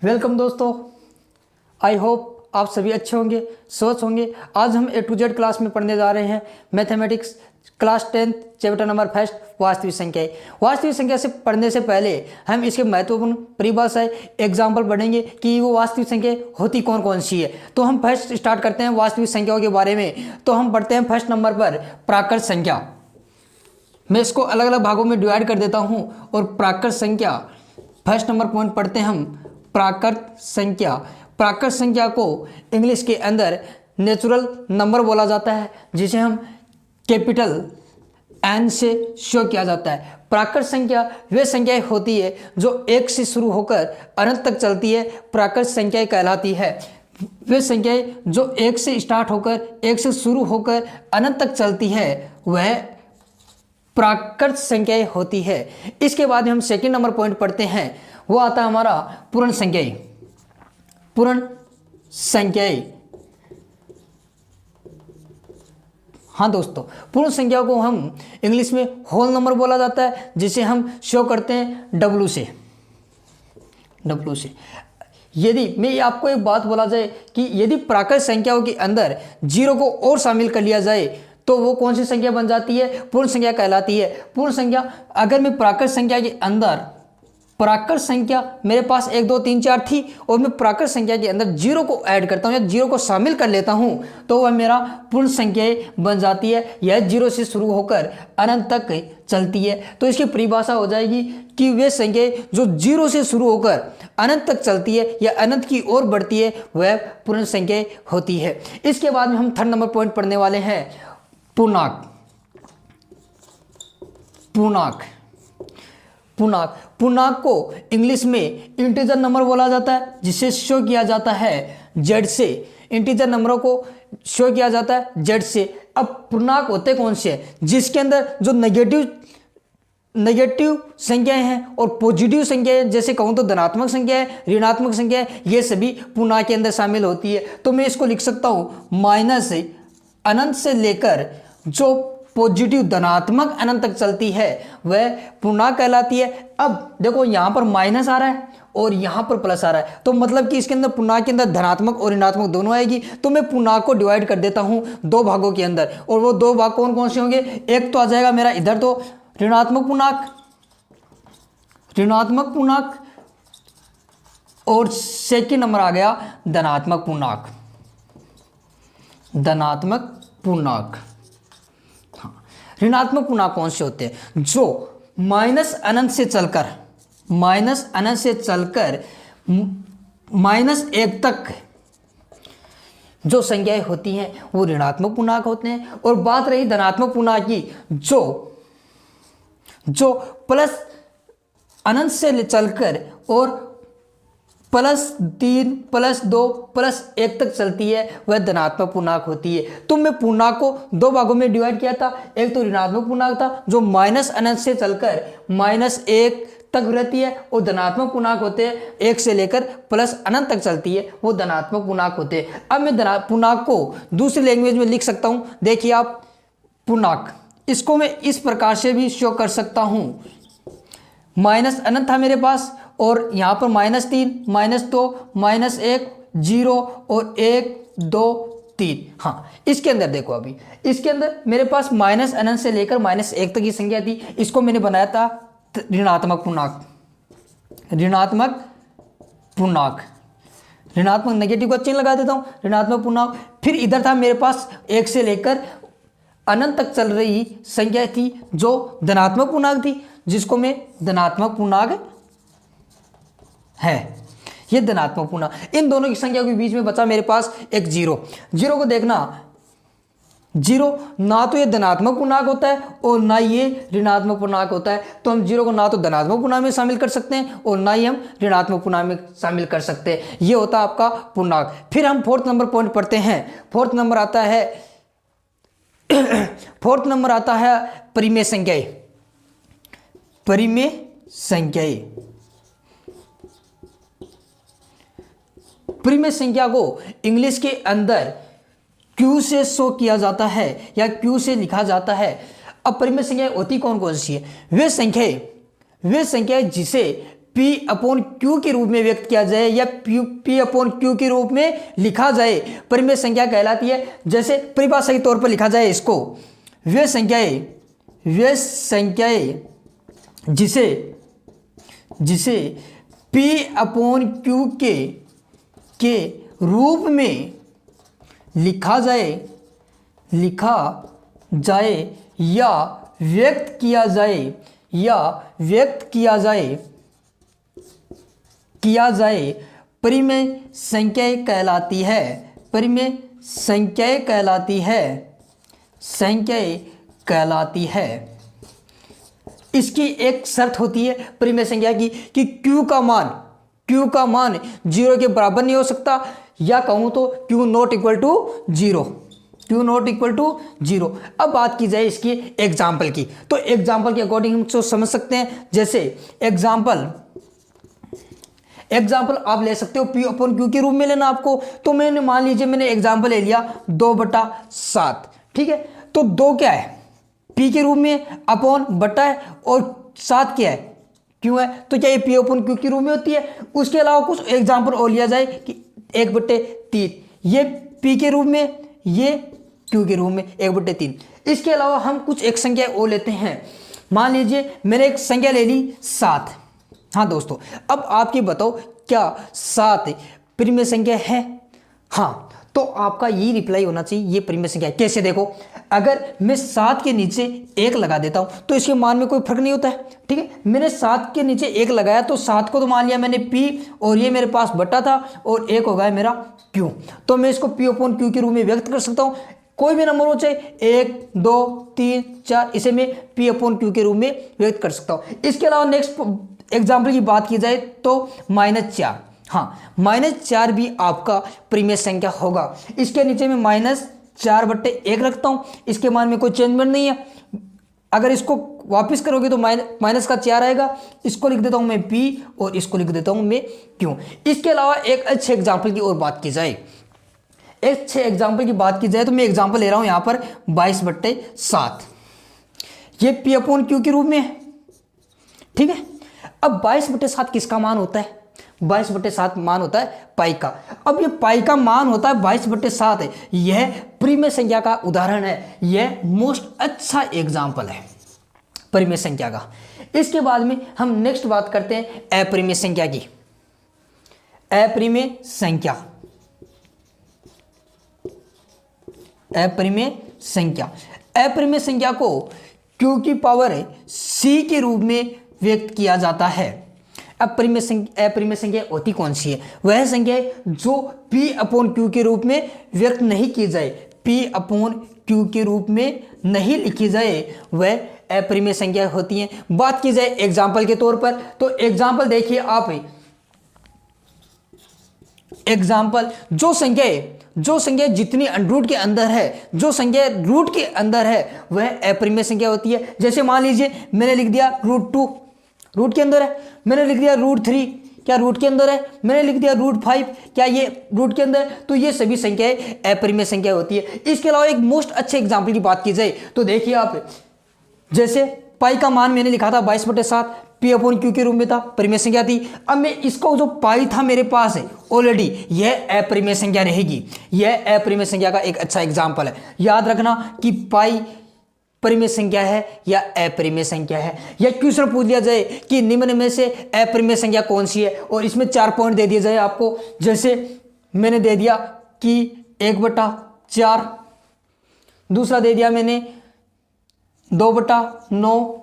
Welcome दोस्तों, I hope आप सभी अच्छे होंगे, स्वस्थ होंगे। आज हम A to Z क्लास में पढ़ने जा रहे हैं mathematics class 10 chapter number first वास्तविक संख्याएं। वास्तविक संख्या से पढ़ने से पहले हम इसके महत्वपूर्ण परिभाषाएं एग्जाम्पल पढ़ेंगे कि वो वास्तविक संख्या होती कौन कौन सी है। तो हम फर्स्ट स्टार्ट करते हैं वास्तविक संख्याओं के बारे में। तो हम पढ़ते हैं फर्स्ट नंबर पर प्राकृत संख्या। मैं इसको अलग अलग भागों में डिवाइड कर देता हूँ और प्राकृत संख्या फर्स्ट नंबर पॉइंट पढ़ते हैं हम प्राकृत संख्या। प्राकृत संख्या को इंग्लिश के अंदर नेचुरल नंबर बोला जाता है, जिसे हम कैपिटल एन से शो किया जाता है। प्राकृत संख्या वे संख्याएं होती है जो एक से शुरू होकर अनंत तक चलती है, प्राकृत संख्याएं कहलाती है। वे संख्याएं जो एक से स्टार्ट होकर एक से शुरू होकर अनंत तक चलती है वह प्राकृत संख्याएं होती है। इसके बाद हम सेकंड नंबर पॉइंट पढ़ते हैं, वो आता है हमारा पूर्ण संख्याएं। पूर्ण संख्याएं, हाँ दोस्तों, पूर्ण संख्या को हम इंग्लिश में होल नंबर बोला जाता है, जिसे हम शो करते हैं डब्ल्यू से। यदि मैं आपको एक बात बोला जाए कि यदि प्राकृत संख्याओं के अंदर जीरो को और शामिल कर लिया जाए तो वो कौन सी संख्या बन जाती है? पूर्ण संख्या कहलाती है। पूर्ण संख्या, अगर मैं प्राकृत संख्या के अंदर प्राकृत संख्या मेरे पास 1 2 3 4 थी और मैं प्राकृत संख्या के अंदर जीरो को ऐड करता हूं या जीरो को शामिल कर लेता हूं तो वह मेरा पूर्ण संख्याएं बन जाती है। यह जीरो से शुरू होकर अनंत तक चलती है। तो इसकी परिभाषा हो जाएगी कि वे संख्याएं जो जीरो से शुरू होकर अनंत तक चलती है या अनंत की ओर बढ़ती है वह पूर्ण संख्याएं होती है। इसके बाद में हम थर्ड नंबर पॉइंट पढ़ने वाले हैं पूर्णांक। पूर्णांक को इंग्लिश में इंटीजर नंबर बोला जाता है, जिसे शो किया जाता है जेड से। इंटीजर नंबरों को शो किया जाता है जेड से। अब पूर्णांक होते कौन से हैं? जिसके अंदर जो नेगेटिव संख्याएं हैं और पॉजिटिव संख्याएं, जैसे कहूँ तो धनात्मक संख्याएं, ऋणात्मक संख्याएं, ये सभी पूर्णांक के अंदर शामिल होती है। तो मैं इसको लिख सकता हूँ माइनस अनंत से लेकर जो पॉजिटिव धनात्मक अनंत तक चलती है वह पूर्णांक कहलाती है। अब देखो यहाँ पर माइनस आ रहा है और यहाँ पर प्लस आ रहा है, तो मतलब कि इसके अंदर पूर्णांक के अंदर धनात्मक और ऋणात्मक दोनों आएगी। तो मैं पूर्णांक को डिवाइड कर देता हूँ दो भागों के अंदर, और वो दो भाग कौन कौन से होंगे? एक तो आ जाएगा मेरा इधर तो ऋणात्मक पूर्णांक, और सेकेंड नंबर आ गया धनात्मक पूर्णांक। ऋणात्मक पूर्णांक कौन से होते हैं? जो माइनस अनंत से चलकर -1 तक जो संख्याएं होती हैं वो ऋणात्मक पूर्णांक होते हैं। और बात रही धनात्मक पूर्णांक की, जो प्लस अनंत से चलकर और +3 +2 +1 तक चलती है वह धनात्मक पूर्णांक होती है। तो मैं पूर्णांक को दो भागों में डिवाइड किया था। एक तो ऋणात्मक पूर्णांक था जो माइनस अनंत से चलकर -1 तक रहती है, और धनात्मक पूर्णांक होते हैं 1 से लेकर प्लस अनंत तक चलती है, वो धनात्मक पूर्णांक होते हैं। अब मैं पूर्णांक को दूसरी लैंग्वेज में लिख सकता हूँ। देखिए आप, पूर्णांक इसको मैं इस प्रकार से भी शो कर सकता हूँ। माइनस अनंत था मेरे पास और यहाँ पर -3 -2 -1 0 और 1 2 3। हाँ, इसके अंदर देखो, अभी इसके अंदर मेरे पास माइनस अनंत से लेकर -1 तक की संख्या थी। इसको मैंने बनाया था ऋणात्मक नेगेटिव का चिन्ह लगा देता हूँ, ऋणात्मक पूर्णांक। फिर इधर था मेरे पास 1 से लेकर अनंत तक चल रही संख्या थी जो धनात्मक पूर्णांक थी, जिसको मैं धनात्मक पूर्णांक है, ये धनात्मक पूर्णांक। इन दोनों की संख्या के बीच में बचा मेरे पास एक जीरो को देखना, जीरो ना तो ये धनात्मक पूर्णांक होता है और ना ये ऋणात्मक पूर्णांक होता है। तो हम जीरो को ना तो धनात्मक पूर्णांक में शामिल कर सकते हैं और ना ही हम ऋणात्मक पूर्णांक में शामिल कर सकते हैं। ये होता है आपका पूर्णांक। फिर हम फोर्थ नंबर पॉइंट पढ़ते हैं। फोर्थ नंबर आता है परिमेय संख्या को इंग्लिश के अंदर क्यू से शो किया जाता है या क्यू से लिखा जाता है। अब परिमेय संख्याएं होती कौन कौन सी है? वे संख्याएं जिसे P अपॉन Q के रूप में व्यक्त किया जाए या P अपॉन Q के रूप में लिखा जाए, परिमेय संख्या कहलाती है। जैसे परिभाषा के तौर पर लिखा जाए इसको, वे संख्याएं जिसे P अपॉन Q के रूप में लिखा जाए या व्यक्त किया जाए परिमेय संख्याएं कहलाती है। परिमेय संख्याएं कहलाती है। इसकी एक शर्त होती है परिमेय संख्या की कि Q का मान 0 के बराबर नहीं हो सकता, या कहूँ तो Q नॉट इक्वल टू 0। अब बात की जाए इसकी एग्जाम्पल की, तो एग्जाम्पल के अकॉर्डिंग हम तो समझ सकते हैं। जैसे एग्जाम्पल आप ले सकते हो P अपॉन Q के रूप में लेना आपको। तो मैंने मान लीजिए मैंने एग्जाम्पल ले लिया 2/7, ठीक है। तो 2 क्या है, P के रूप में, अपॉन बटा है, और 7 क्या है, Q है। तो क्या ये P अपॉन Q के रूप में होती है। उसके अलावा कुछ एग्जाम्पल और लिया जाए कि 1/3, ये P के रूप में, ये Q के रूप में 1/3। इसके अलावा हम कुछ एक संख्या और लेते हैं। मान लीजिए मैंने एक संख्या ले ली 7। हाँ दोस्तों, अब आप ये बताओ क्या 7 परिमेय संख्या है? हाँ, तो आपका ये रिप्लाई होना चाहिए ये परिमेय संख्या है। कैसे? देखो, अगर मैं 7 के नीचे 1 लगा देता हूं तो इसके मान में कोई फर्क नहीं होता है, ठीक है। मैंने 7 के नीचे 1 लगाया तो 7 को तो मान लिया मैंने P, और ये मेरे पास बटा था, और 1 हो गया मेरा Q। तो मैं इसको P अपॉन Q के रूप में व्यक्त कर सकता हूँ। कोई भी नंबर हो, चाहे 1, 2, 3, 4, इसे मैं P अपॉन Q के रूप में व्यक्त कर सकता हूँ। इसके अलावा नेक्स्ट एग्जाम्पल की बात की जाए तो -4। हाँ, -4 भी आपका परिमेय संख्या होगा। इसके नीचे मैं -4/1 रखता हूँ, इसके मान में कोई चेंजमेंट नहीं है। अगर इसको वापस करोगे तो माइनस का 4 आएगा। इसको लिख देता हूँ मैं P, और इसको लिख देता हूँ मैं Q। इसके अलावा एक अच्छे एग्जाम्पल की और बात की जाए, तो मैं एग्जाम्पल ले रहा हूँ यहाँ पर 22/7। ये P अपॉन Q के रूप में है, ठीक है। अब 22/7 किसका मान होता है? 22/7 मान होता है पाई का। अब ये पाई का मान होता है 22/7 है। यह परिमेय संख्या का उदाहरण है, यह मोस्ट अच्छा एग्जाम्पल है परिमेय संख्या का। इसके बाद में हम नेक्स्ट बात करते हैं अपरिमेय संख्या की। अपरिमेय संख्या को Q की पावर C के रूप में व्यक्त किया जाता है। अपरिमेय संख्या होती कौन सी है? वह संख्या जो P अपॉन Q के रूप में व्यक्त नहीं की जाए, P अपॉन Q के रूप में नहीं लिखी जाए, वह अपरिमेय संख्या होती है। बात की जाए एग्जाम्पल के तौर पर, तो एग्जाम्पल देखिए आप, एग्जाम्पल जो संख्या जितनी रूट के अंदर है, जो संख्या रूट के अंदर है, वह अपरिमेय संख्या होती है। जैसे मान लीजिए मैंने लिख दिया √2 रूट के अंदर है, मैंने लिख दिया √3 क्या रूट के अंदर है, मैंने लिख दिया √5 क्या ये रूट के अंदर, तो ये सभी संख्याएं अपरिमेय संख्या होती है। इसके अलावा एक मोस्ट अच्छे एग्जाम्पल की बात की जाए तो देखिए आप, जैसे पाई का मान मैंने लिखा था 22/7, P अपॉन Q के रूप में था, परिमेय संख्या थी। अब मैं इसको जो पाई था मेरे पास है ऑलरेडी, यह अपरिमेय संख्या रहेगी। यह अपरिमेय संख्या का एक अच्छा एग्जाम्पल है। याद रखना कि पाई परिमेय संख्या है या अपरिमेय संख्या है। या क्वेश्चन पूछ लिया जाए कि निम्न में से अपरिमेय संख्या कौन सी है, और इसमें 4 पॉइंट दे दिए जाए आपको। जैसे मैंने दे दिया कि 1/4, दूसरा दे दिया मैंने 2/9,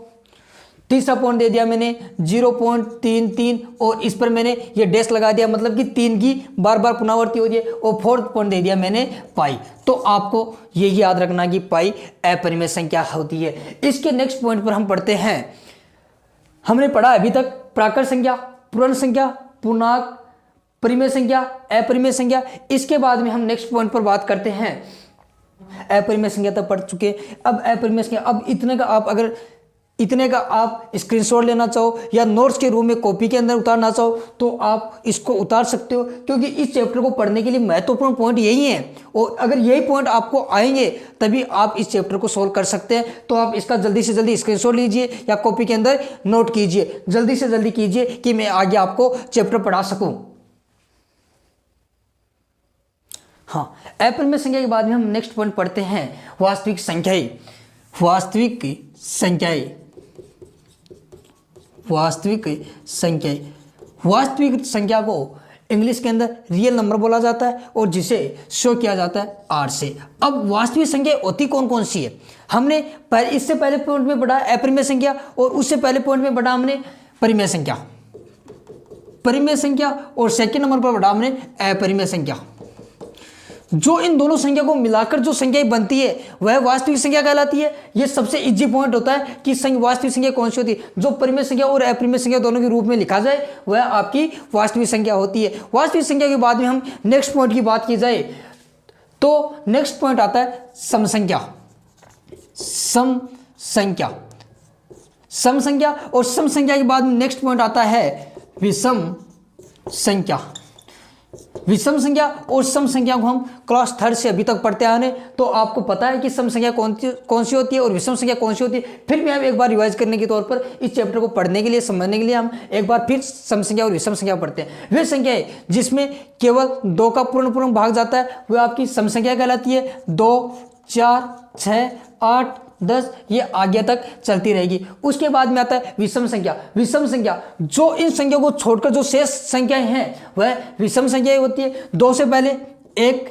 तीसरा पॉइंट दे दिया मैंने 0.33, और इस पर मैंने ये डैश लगा दिया, मतलब कि 3 की बार बार पुनरावृत्ति हो रही है, और फोर्थ पॉइंट दे दिया मैंने पाई। तो आपको यही याद रखना कि पाई अपरिमेय संख्या होती है। इसके नेक्स्ट पॉइंट पर हम पढ़ते हैं। हमने पढ़ा अभी तक प्राकृत संख्या, पूर्ण संख्या, पूर्णांक, परिमेय संख्या, अपरिमेय संख्या। इसके बाद में हम नेक्स्ट पॉइंट पर बात करते हैं। अपरिमेय संख्या तक पढ़ चुके, अब अपरिमेय संख्या। अब इतने का आप अगर इतने का आप स्क्रीनशॉट लेना चाहो या नोट्स के रूप में कॉपी के अंदर उतारना चाहो तो आप इसको उतार सकते हो, क्योंकि इस चैप्टर को पढ़ने के लिए महत्वपूर्ण पॉइंट यही है। और अगर यही पॉइंट आपको आएंगे तभी आप इस चैप्टर को सोल्व कर सकते हैं। तो आप इसका जल्दी से जल्दी स्क्रीनशॉट लीजिए या कॉपी के अंदर नोट कीजिए, जल्दी से जल्दी कीजिए कि मैं आगे आपको चैप्टर पढ़ा सकूं। हाँ, अप्रमेय संख्या के बाद में हम नेक्स्ट पॉइंट पढ़ते हैं वास्तविक संख्याएं। वास्तविक संख्याएं, वास्तविक संख्याएं, वास्तविक संख्या को इंग्लिश के अंदर रियल नंबर बोला जाता है और जिसे शो किया जाता है आर से। अब वास्तविक संख्या होती कौन कौन सी है, हमने इससे पहले पॉइंट में पढ़ा अप्रमेय संख्या और उससे पहले पॉइंट में पढ़ा हमने परिमेय संख्या, परिमेय संख्या, और सेकंड नंबर पर पढ़ा हमने अपरिमेय संख्या। जो इन दोनों संख्या को मिलाकर जो संख्या बनती है वह वास्तविक संख्या कहलाती है। यह सबसे इजी पॉइंट होता है कि वास्तविक संख्या कौन सी होती है। जो परिमेय संख्या और अपरिमेय संख्या दोनों के रूप में लिखा जाए वह आपकी वास्तविक संख्या होती है। वास्तविक संख्या के बाद में हम नेक्स्ट पॉइंट की बात की जाए तो नेक्स्ट पॉइंट आता है सम संख्या। सम संख्या, सम संख्या, और सम संख्या के बाद में नेक्स्ट पॉइंट आता है विषम संख्या। विषम संख्या और सम संख्या को हम क्लास 3 से अभी तक पढ़ते आ रहे हैं, तो आपको पता है कि सम संख्या कौन सी होती है और विषम संख्या कौन सी होती है। फिर भी हम एक बार रिवाइज करने के तौर पर इस चैप्टर को पढ़ने के लिए, समझने के लिए हम एक बार फिर सम संख्या और विषम संख्या पढ़ते हैं। वे संख्याएं जिसमें केवल 2 का पूर्ण भाग जाता है वह आपकी सम संख्या कहलाती है। 2, 4, 6, 8, 10 ये आगे तक चलती रहेगी। उसके बाद में आता है विषम संख्या। विषम संख्या जो इन संख्या को छोड़कर जो शेष संख्याएं हैं वह विषम संख्याएं होती है। 2 से पहले 1,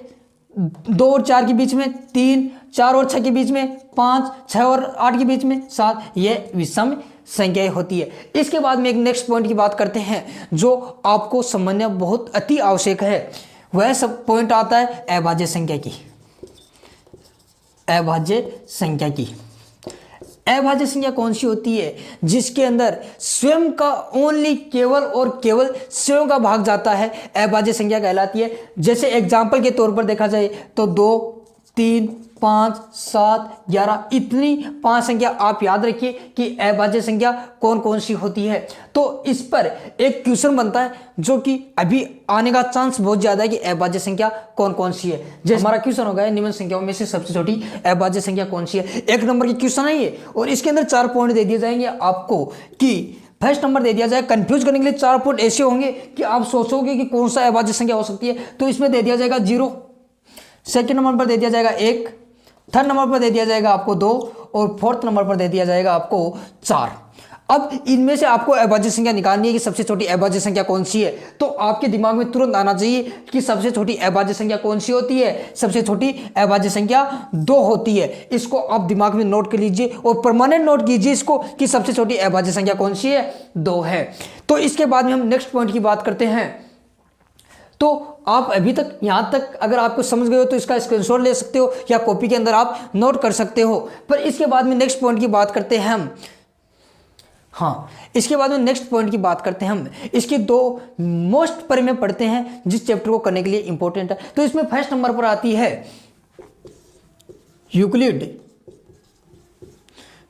2 और 4 के बीच में 3, 4 और 6 के बीच में 5, 6 और 8 के बीच में 7, ये विषम संख्याएं होती है। इसके बाद में एक नेक्स्ट पॉइंट की बात करते हैं जो आपको समझना बहुत अति आवश्यक है। वह सब पॉइंट आता है अभाज्य संख्या की। अभाज्य संख्या की, अभाज्य संख्या कौन सी होती है जिसके अंदर स्वयं का ओनली केवल और केवल स्वयं का भाग जाता है, अभाज्य संख्या कहलाती है। जैसे एग्जांपल के तौर पर देखा जाए तो 2, 3, 5, 7, 11 इतनी 5 संख्या आप याद रखिए कि अभाज्य संख्या कौन कौन सी होती है। तो इस पर एक क्वेश्चन बनता है जो कि अभी आने का चांस बहुत ज्यादा है कि अभाज्य संख्या कौन कौन सी है। जैसे हमारा क्वेश्चन होगा निम्न संख्याओं में से सबसे छोटी अभाज्य संख्या कौन सी है। 1 नंबर की क्वेश्चन है ये और इसके अंदर 4 पॉइंट दे दिए जाएंगे आपको कि फर्स्ट नंबर दे दिया जाए। कंफ्यूज करने के लिए 4 पॉइंट ऐसे होंगे कि आप सोचोगे कि कौन सा अभाज्य संख्या हो सकती है। तो इसमें दे दिया जाएगा 0, सेकंड नंबर पर दे दिया जाएगा 1, थर्ड नंबर पर दे दिया जाएगा आपको 2 और फोर्थ नंबर पर दे दिया जाएगा आपको 4। अब इनमें से आपको अभाज्य संख्या निकालनी है कि सबसे छोटी अभाज्य संख्या कौन सी है। तो आपके दिमाग में तुरंत आना चाहिए कि सबसे छोटी अभाज्य संख्या कौन सी होती है। सबसे छोटी अभाज्य संख्या 2 होती है। इसको आप दिमाग में नोट कर लीजिए और परमानेंट नोट कीजिए इसको कि सबसे छोटी अभाज्य संख्या कौन सी है, 2 है। तो इसके बाद में हम नेक्स्ट पॉइंट की बात करते हैं। तो आप अभी तक यहाँ तक अगर आपको समझ गए हो तो इसका स्क्रीनशॉट ले सकते हो या कॉपी के अंदर आप नोट कर सकते हो। पर इसके बाद में नेक्स्ट पॉइंट की बात करते हैं हम। हाँ, इसके बाद में नेक्स्ट पॉइंट की बात करते हैं हम। इसके 2 मोस्ट परिमेय पढ़ते हैं जिस चैप्टर को करने के लिए इंपॉर्टेंट है। तो इसमें फर्स्ट नंबर पर आती है यूक्लिड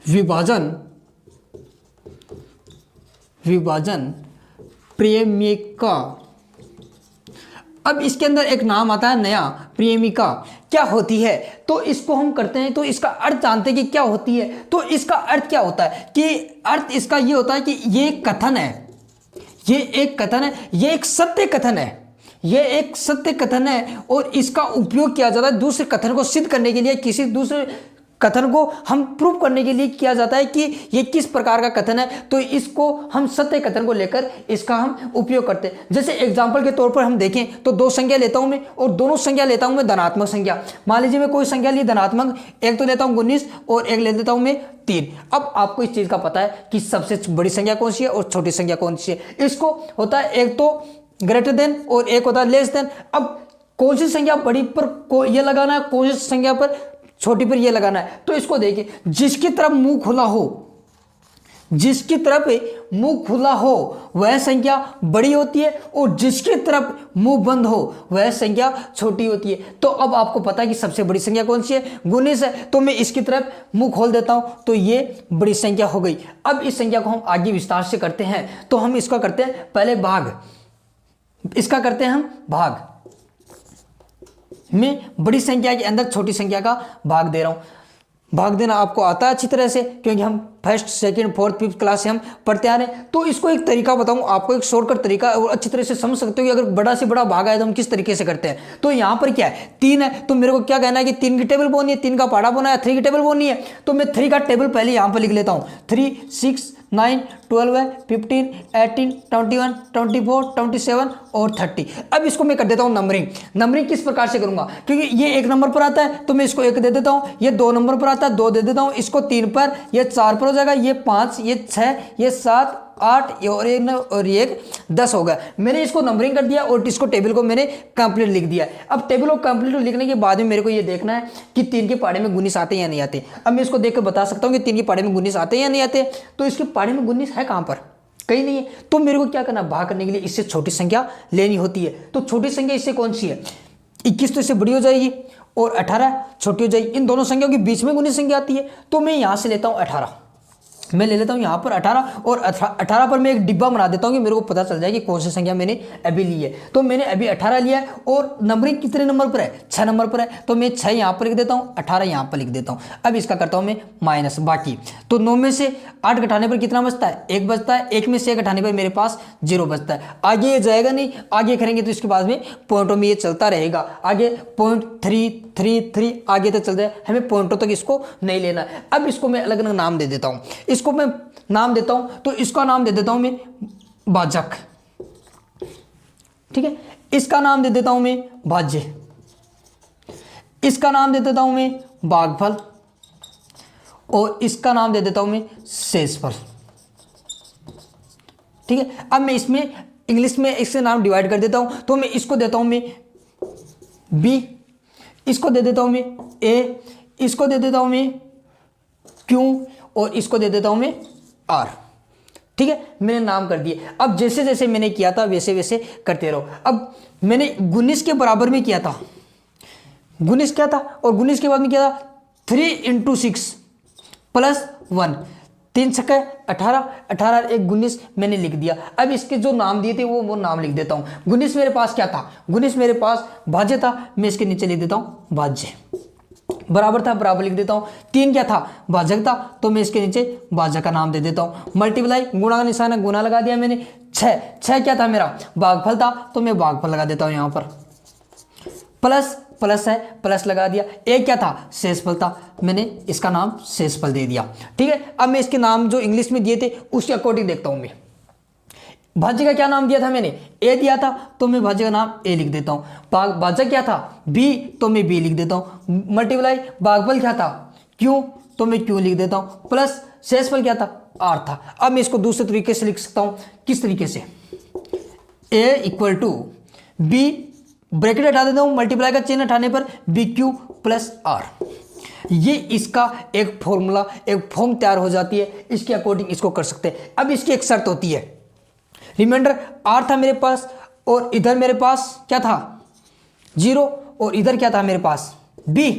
विभाजन, विभाजन प्रेमिका। अब इसके अंदर एक नाम आता है नया, प्रेमिका क्या होती है। तो इसको हम करते हैं तो इसका अर्थ जानते हैं कि क्या होती है। तो इसका अर्थ क्या होता है कि अर्थ इसका ये होता है कि ये कथन है, ये एक कथन है, ये एक सत्य कथन है, ये एक सत्य कथन है और इसका उपयोग किया जाता है दूसरे कथन को सिद्ध करने के लिए। किसी दूसरे कथन को हम प्रूव करने के लिए किया जाता है कि ये किस प्रकार का कथन है। तो इसको हम सत्य कथन को लेकर इसका हम उपयोग करते हैं। जैसे एग्जांपल के तौर पर हम देखें तो 2 संख्या लेता हूं मैं और दोनों संख्या लेता हूं मैं धनात्मक संख्या। मान लीजिए मैं कोई संख्या ली धनात्मक, एक तो लेता हूं 19 और एक ले लेता हूं मैं 3। अब आपको इस चीज का पता है कि सबसे बड़ी संख्या कौन सी है और छोटी संख्या कौन सी है। इसको होता है एक तो ग्रेटर देन और एक होता है लेस देन। अब कौन सी संख्या बड़ी पर ये लगाना है, कौन सी संख्या पर छोटी पर ये लगाना है। तो इसको देखिए, जिसकी तरफ मुंह खुला हो, जिसकी तरफ मुंह खुला हो वह संख्या बड़ी होती है और जिसकी तरफ मुंह बंद हो वह संख्या छोटी होती है। तो अब आपको पता है कि सबसे बड़ी संख्या कौन सी है, 19 है। तो मैं इसकी तरफ मुंह खोल देता हूं तो ये बड़ी संख्या हो गई। अब इस संख्या को हम आगे विस्तार से करते हैं। तो हम इसका करते हैं पहले भाग, इसका करते हैं हम भाग। मैं बड़ी संख्या के अंदर छोटी संख्या का भाग दे रहा हूं। भाग देना आपको आता है अच्छी तरह से, क्योंकि हम first second fourth fifth class से हम पढ़ते आ रहे हैं। तो इसको एक तरीका बताऊं आपको, एक शॉर्टकट तरीका, और अच्छी तरह से समझ सकते हो कि अगर बड़ा से बड़ा भाग आए तो हम किस तरीके से करते हैं। तो यहाँ पर क्या है, 3 है, तो मेरे को क्या कहना है कि 3 की टेबल बोलनी है, 3 का पहाड़ा बोना है, 3 की टेबल बोलनी है। तो मैं 3 का टेबल पहले यहाँ पर लिख लेता हूँ। 3, 6, 9, 12, 15, 18, 21, 24, 27 और 30। अब इसको मैं कर देता हूं नंबरिंग। नंबरिंग किस प्रकार से करूंगा, क्योंकि ये 1 नंबर पर आता है तो मैं इसको 1 दे देता हूं, ये 2 नंबर पर आता है 2 दे देता हूं, इसको 3 पर, ये 4 पर हो जाएगा, ये 5, ये 6, ये 7, 8 और 1 10 होगा। मैंने इसको नंबरिंग कर दिया और इसको टेबल को मैंने कंप्लीट लिख दिया। अब टेबल को कंप्लीट लिखने के बाद में मेरे को ये देखना है कि 3 के पहाड़े में 19 आते हैं या नहीं आते। अब मैं इसको देख कर बता सकता हूँ कि 3 के पहाड़े में 19 आते हैं या नहीं आते। तो इसके पहाड़े में 19 है कहाँ पर, कहीं नहीं है। तो मेरे को क्या करना, भाग करने के लिए इससे छोटी संख्या लेनी होती है। तो छोटी संख्या इससे कौन सी है, 21 तो इससे बड़ी हो जाएगी और 18 छोटी हो जाएगी। इन दोनों संख्याओं के बीच में 19 संख्या आती है। तो मैं यहाँ से लेता हूँ 18, मैं ले लेता हूँ यहाँ पर 18 और 18 पर मैं एक डिब्बा बना देता हूँ कि मेरे को पता चल जाए कि कौन सी संख्या मैंने अभी ली है। तो मैंने अभी 18 लिया है और नंबरिंग कितने नंबर पर है, 6 नंबर पर है। तो मैं 6 यहाँ पर लिख देता हूँ, 18 यहाँ पर लिख देता हूँ। अब इसका करता हूँ मैं माइनस बाकी। तो 9 में से 8 घटाने पर कितना बचता है, 1 बचता है। 1 में से 1 घटाने पर मेरे पास 0 बचता है। आगे ये जाएगा नहीं, आगे करेंगे तो इसके बाद में पॉइंटों में ये चलता रहेगा। आगे 0.333 आगे तक चल जाए, हमें पॉइंटों तक इसको नहीं लेना है। अब इसको मैं अलग अलग नाम दे देता हूँ। इसको मैं नाम देता हूं, तो इसका नाम दे देता हूं मैं भाजक, ठीक है। इसका नाम दे देता हूं मैं भाज्य, इसका नाम दे देता हूं मैं भागफल और इसका नाम दे देता हूं मैं शेषफल, ठीक है। अब मैं इसमें इंग्लिश में इससे नाम डिवाइड कर देता हूं। तो मैं इसको देता हूं मैं बी, इसको दे देता हूं मैं ए, इसको दे देता हूं मैं क्यू और इसको दे देता हूं मैं आर, ठीक है। मैंने नाम कर दिए। अब जैसे जैसे मैंने किया था वैसे वैसे करते रहो। अब मैंने 19 के बराबर में किया था, 19 क्या था और 19 के बाद में क्या था, 3 × 6 + 1, 3 × 6 18, 18 1 19 मैंने लिख दिया। अब इसके जो नाम दिए थे वो नाम लिख देता हूँ। 19 मेरे पास क्या था, 19 मेरे पास भाज्य था, मैं इसके नीचे लिख देता हूँ भाज्य। बराबर था, बराबर लिख देता हूं। 3 क्या था, भाजक था, तो मैं इसके नीचे भाजक का नाम दे देता हूं। मल्टीप्लाई, गुणा का निशान है, गुणा लगा दिया मैंने। 6 क्या था मेरा, भागफल था, तो मैं भागफल लगा देता हूं यहां पर। प्लस है, प्लस लगा दिया। 1 क्या था, शेषफल था, मैंने इसका नाम शेषफल दे दिया, ठीक है। अब मैं इसके नाम जो इंग्लिश में दिए थे उसके अकॉर्डिंग देखता हूं मैं। भाज्य का क्या नाम दिया था मैंने, ए दिया था, तो मैं भाज्य का नाम ए लिख देता हूँ। भाजक क्या था, बी, तो मैं बी लिख देता हूँ। मल्टीप्लाई, भागफल क्या था, क्यू, तो मैं क्यू लिख देता हूँ। प्लस शेषफल क्या था, आर था। अब मैं इसको दूसरे तरीके से लिख सकता हूँ। किस तरीके से, ए = बी, ब्रैकेट हटा देता हूँ, मल्टीप्लाई का चिन्ह हटाने पर BQ + R। ये इसका एक फॉर्मूला, एक फॉर्म तैयार हो जाती है। इसके अकॉर्डिंग इसको कर सकते हैं। अब इसकी एक शर्त होती है, रिमाइंडर R था मेरे पास और इधर मेरे पास क्या था 0 और इधर क्या था मेरे पास B,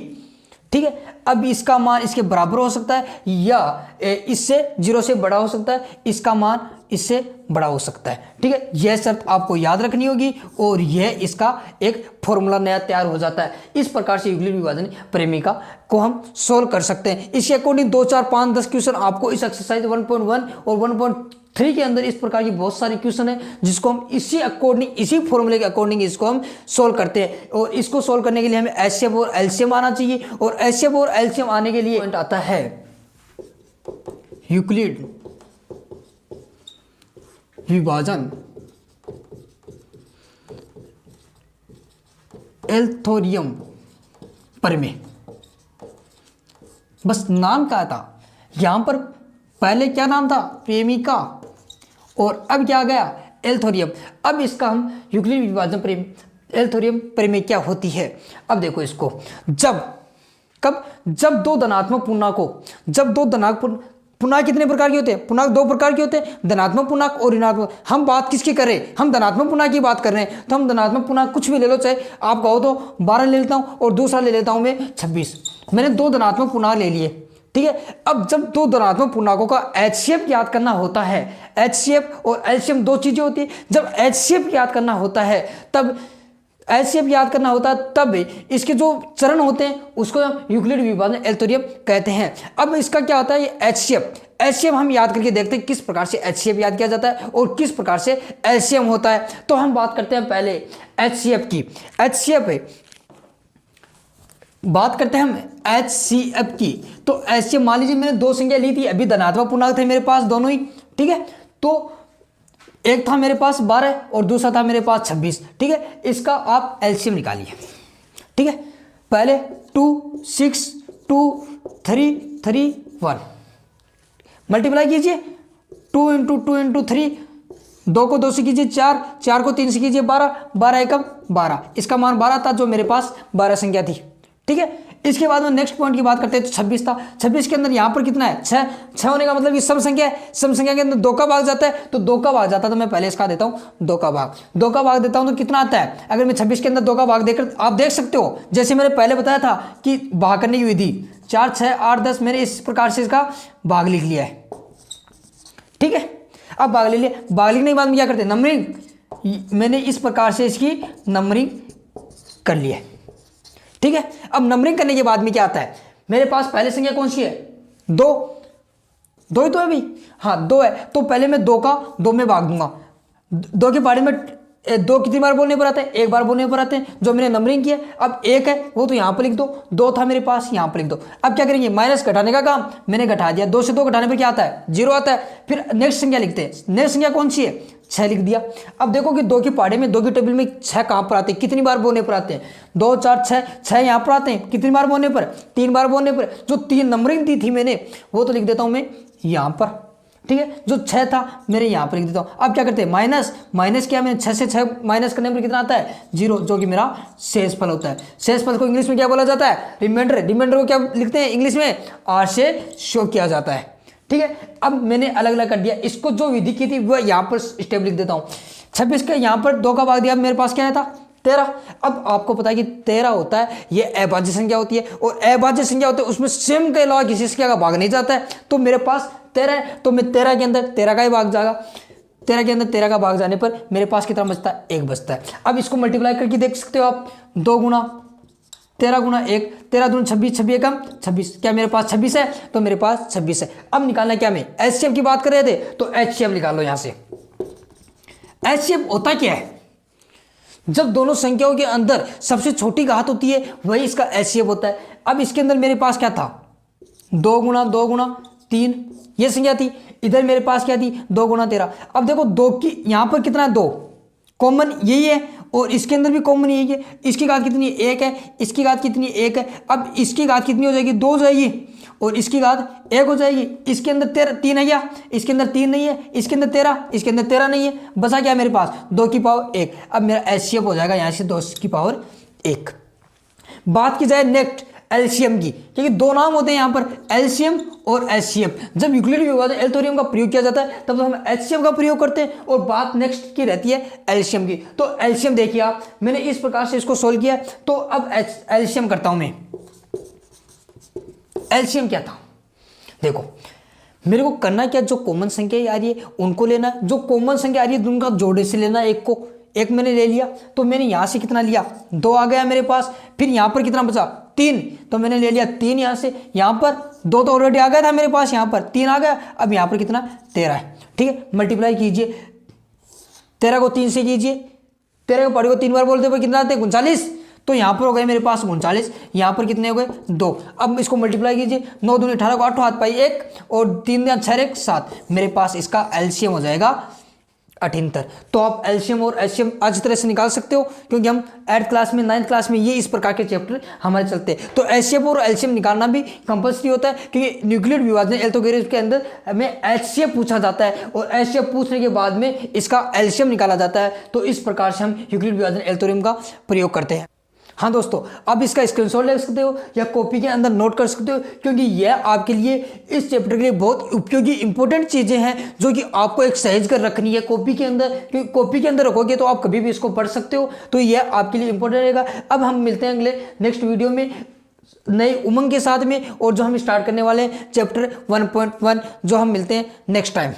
ठीक है। अब इसका मान इसके बराबर हो सकता है या इससे 0 से बड़ा हो सकता है, इसका मान इससे बड़ा हो सकता है, ठीक है। यह शर्त आपको याद रखनी होगी और यह इसका एक फॉर्मूला नया तैयार हो जाता है। इस प्रकार से यूक्लिड विभाजन प्रेमिका को हम सोल्व कर सकते हैं। इसके अकॉर्डिंग 2, 4, 5, 10 क्वेश्चन आपको इस एक्सरसाइज 1.1 और 1.3 के अंदर इस प्रकार की बहुत सारे क्वेश्चन है जिसको हम इसी अकॉर्डिंग, इसी फॉर्मूले के अकॉर्डिंग इसको हम सोल्व करते हैं। और इसको सोल्व करने के लिए हमें एचसीएफ और एलसीएम आना चाहिए और एचसीएफ और एलसीएम आने के लिए पॉइंट आता है यूक्लिड विभाजन एल्गोरिथम प्रमेय। बस नाम क्या था, यहां पर पहले क्या नाम था, प्रेमिका, और अब क्या आ गया एल्गोरिथम। अब इसका हम यूक्लिड विभाजन प्रमेय, एल्गोरिथम प्रमेय क्या होती है। अब देखो इसको, जब दो धनात्मक पूर्णांक को, जब दो धनात्मक पूर्णांक कितने प्रकार के होते हैं? पूर्णांक दो प्रकार के होते हैं, धनात्मक पूर्णांक और ऋणात्मक। हम बात किसकी कर रहे हैं? हम धनात्मक पूर्णांक की बात कर रहे हैं। तो हम धनात्मक पूर्णांक कुछ भी ले लो, चाहे आप कहो तो 12 ले लेता हूं और दूसरा ले लेता हूं मैं 26। मैंने दो धनात्मक पूर्णांक ले लिए, ठीक है। अब जब दो धनात्मक पूर्णांकों का HCF याद करना होता है, HCF और LCM दो चीजें होती है। जब HCF याद करना होता है तब HCF याद करना होता है तब इसके जो चरण होते हैं उसको यूक्लिड विभाजन एल्गोरिथम कहते हैं। अब इसका क्या होता है ये HCF हम याद करके देखते हैं किस प्रकार से HCF याद किया जाता है और किस प्रकार से LCM होता है। तो हम बात करते हैं पहले HCF की। बात करते हैं हम HCF की। तो HCF मान लीजिए मैंने दो संख्या ली थी, अभी धनात्मक पूर्णांक थे मेरे पास दोनों ही, ठीक है। तो एक था मेरे पास 12 और दूसरा था मेरे पास 26, ठीक है। इसका आप LCM निकालिए, ठीक है। पहले 2 6 2 3 3 1 मल्टीप्लाई कीजिए, 2 इंटू 2 इंटू 3, 2 को 2 से कीजिए 4, 4 को 3 से कीजिए 12, 12 एकम 12। इसका मान 12 था जो मेरे पास 12 संख्या थी, ठीक है। इसके बाद में नेक्स्ट पॉइंट की बात करते हैं तो 26 था। 26 के अंदर यहाँ पर कितना है? 6 होने का मतलब ये सम संख्या है। सम संख्या के अंदर 2 का भाग जाता है, तो 2 का भाग जाता है तो मैं पहले इसका देता हूँ 2 का भाग। 2 का भाग देता हूँ तो कितना आता है? अगर मैं 26 के अंदर 2 का भाग देकर आप देख सकते हो, जैसे मैंने पहले बताया था कि भाग करने की विधि 4 6 8 10, मैंने इस प्रकार से इसका भाग लिख लिया है, ठीक है। अब भाग ले लिया, भाग लिखने के बाद में क्या करते हैं? नंबरिंग। मैंने इस प्रकार से इसकी नंबरिंग कर ली है, ठीक है। अब नंबरिंग करने के बाद में क्या आता है? मेरे पास पहले संख्या कौन सी है? 2 ही तो है भाई, हाँ 2 है। तो पहले मैं 2 का 2 में भाग दूंगा। 2 के बारे में 2 कितनी बार बोलने पर आते हैं? एक बार बोलने पर आते हैं, जो मैंने नंबरिंग किया। अब 1 है वो तो यहाँ पर लिख दो, 2 था मेरे पास यहाँ पर लिख दो। अब क्या करेंगे? माइनस घटाने का काम मैंने घटा दिया। 2 से 2 घटाने पर क्या आता है? 0 आता है। फिर नेक्स्ट संख्या लिखते हैं। नेक्स्ट संख्या कौन सी है? 6 लिख दिया। अब देखो कि 2 के पहाड़े में 2 की टेबल में 6 कहाँ पर आते हैं? कितनी बार बोलने पर आते हैं? 2 4 6 यहाँ पर आते हैं। कितनी बार बोलने पर? 3 बार बोलने पर। जो 3 नंबरिंग दी थी मैंने वो तो लिख देता हूँ मैं यहाँ पर, ठीक है। जो 6 था मेरे यहाँ पर लिख देता हूँ। अब क्या करते हैं? माइनस किया मैंने, 6 से 6 माइनस करने पर कितना आता है? 0, जो कि मेरा शेषफल होता है। शेषफल को इंग्लिश में क्या बोला जाता है? रिमाइंडर। रिमाइंडर को क्या लिखते हैं इंग्लिश में? R से शो किया जाता है, ठीक है। अब मैंने अलग अलग कर दिया। इसको जो विधि की थी वह यहाँ पर स्टेप लिख देता हूँ। 26 का यहाँ पर 2 का भाग दिया, मेरे पास क्या था? 13। अब आपको पता है कि 13 होता है ये अभाज्य संख्या होती है, और अभाज्य संख्या होती है उसमें स्वयं के अलावा किसी संख्या का भाग नहीं जाता है। तो मेरे पास 13 है, तो मैं 13 के अंदर 13 का ही भाग जाएगा। 13 के अंदर 13 का भाग जाने पर मेरे पास कितना बचता है? 1 बचता है। अब इसको मल्टीप्लाई करके देख सकते हो आप, 2 गुना 13 गुना 1, 13 दूनी 26, 26 एकम 26। क्या मेरे पास 26 है? तो मेरे पास 26 है। अब निकालना क्या? मैं HCF की बात कर रहे थे तो HCF निकाल लो यहां से। HCF होता क्या है? जब दोनों संख्याओं के अंदर सबसे छोटी घात होती है वही इसका HCF होता है। अब इसके अंदर मेरे पास क्या था? 2 गुना 3 ये संख्या थी। इधर मेरे पास क्या थी? 2 गुना 13। अब देखो 2 की यहां पर कितना है? 2 कॉमन यही है, और इसके अंदर भी कॉमन यही है। इसकी घात कितनी? 1 है। इसकी घात कितनी? 1 है। अब इसकी घात कितनी हो जाएगी? 2 हो जाएगी, और इसकी घात 1 हो जाएगी। इसके अंदर 3 है क्या? इसके अंदर 3 नहीं है। इसके अंदर 13, इसके अंदर 13 नहीं है। बचा क्या मेरे पास? 2 की पावर 1। अब मेरा HCF हो जाएगा यहाँ से 2 की पावर 1। बात की जाए नेक्स्ट LCM की, क्योंकि दो नाम होते हैं यहाँ पर, LCM और HCF। जब यूक्लिड विभाजन एल्गोरिथम का प्रयोग किया जाता है तब तो हम HCF का प्रयोग करते हैं, और बात नेक्स्ट की रहती है LCM की। तो LCM देखिए आप, मैंने इस प्रकार से इसको सोल्व किया। तो अब LCM करता हूं मैं। LCM क्या था? देखो मेरे को करना क्या, जो कॉमन संख्या आ रही है उनको लेना, जो कॉमन संख्या आ रही है उनका जोड़े से लेना। एक मैंने ले लिया, तो मैंने यहां से कितना लिया? 2 आ गया मेरे पास। फिर यहां पर कितना बचा? 3, तो मैंने ले लिया 3 यहां से। यहां पर 2 तो ऑलरेडी आ गया था मेरे पास, यहां पर 3 आ गया। अब यहां पर कितना? 13 है, ठीक है। मल्टीप्लाई कीजिए, 13 को 3 से कीजिए। 13 को पढ़े को 3 बार बोलते हुए कितना आते हैं? 39। तो यहां पर हो गए मेरे पास 39। यहां पर कितने हो गए? 2। अब इसको मल्टीप्लाई कीजिए, 9 दूनी 18 को 8 हाथ पाई 1, और 3 6 1 7। मेरे पास इसका LCM हो जाएगा 78। तो आप LCM और HCM अच्छी तरह से निकाल सकते हो, क्योंकि हम 8th क्लास में 9th क्लास में ये इस प्रकार के चैप्टर हमारे चलते हैं। तो HCF और LCM निकालना भी कंपल्सरी होता है, क्योंकि न्यूक्लियर विभाजन एल्गोरिथम के अंदर हमें HCF पूछा जाता है, और HCF पूछने के बाद में इसका LCM निकाला जाता है। तो इस प्रकार से हम न्यूक्लियर विभाजन एल्गोरिथम का प्रयोग करते हैं। हाँ दोस्तों, आप इसका स्क्रीनशॉट ले सकते हो या कॉपी के अंदर नोट कर सकते हो, क्योंकि यह आपके लिए इस चैप्टर के लिए बहुत उपयोगी इंपॉर्टेंट चीज़ें हैं जो कि आपको एक सहेज कर रखनी है कॉपी के अंदर, क्योंकि कॉपी के अंदर रखोगे तो आप कभी भी इसको पढ़ सकते हो, तो यह आपके लिए इंपॉर्टेंट रहेगा। अब हम मिलते हैं अगले नेक्स्ट वीडियो में नए उमंग के साथ में, और जो हम स्टार्ट करने वाले हैं चैप्टर 1.1, जो हम मिलते हैं नेक्स्ट टाइम।